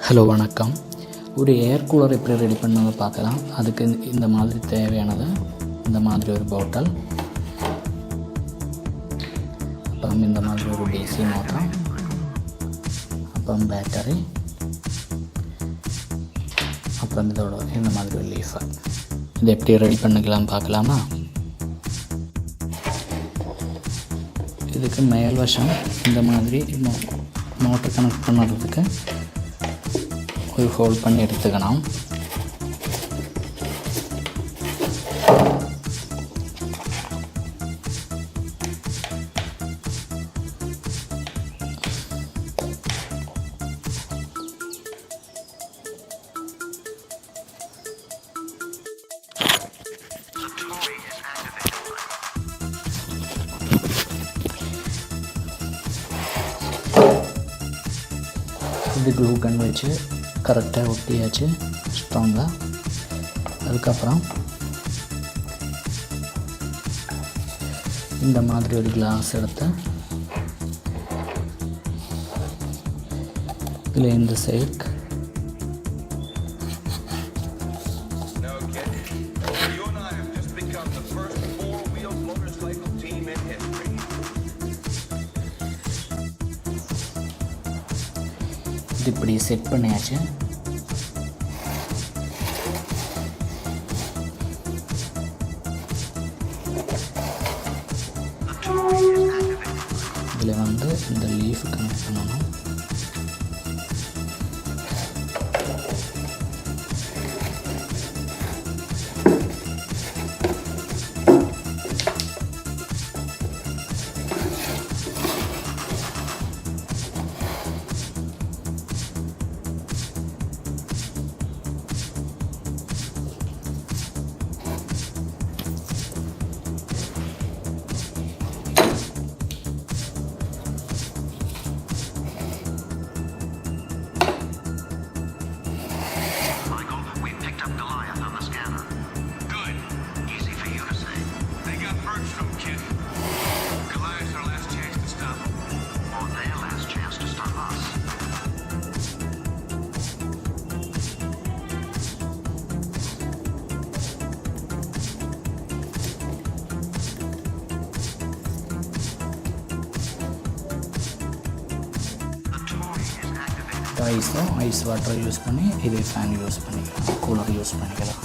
Hello வணக்கம். ஒரு air cooler எப்படி ரெடி பண்ணதை பார்க்கலாம். அதுக்கு இந்த மாதிரி தேவையானது இந்த மாதிரி ஒரு பாட்டில், அப்புறம் இந்த மாதிரி ஒரு டிசி மோட்டர், அப்புறம் பேட்டரி, அப்புறம் இதோட இந்த மாதிரி ஒரு லீஃபர். இதை எப்படி ரெடி பண்ணிக்கலாம் பார்க்கலாமா. இதுக்கு மேல் வசம் இந்த மாதிரி மோட்டர் கனெக்ட் பண்ணுறதுக்கு ஒரு ஹோல்ட் பண்ணி எடுத்துக்கணும். இது க்ளூ கன் வச்சு கரெக்டாக ஒட்டியாச்சு ஸ்ட்ராங்காக. அதுக்கப்புறம் இந்த மாதிரி ஒரு கிளாஸ் எடுத்து இதில் இந்த சைட் இது இப்படி செட் பண்ணியாச்சு. இதில் இந்த லீஃப் கனெக்ட் பண்ணணும். ஐஸ் வாட்டர் யூஸ் பண்ணி இது ஃபேன் யூஸ் பண்ணிக்கலாம், கூலர் யூஸ் பண்ணிக்கலாம்.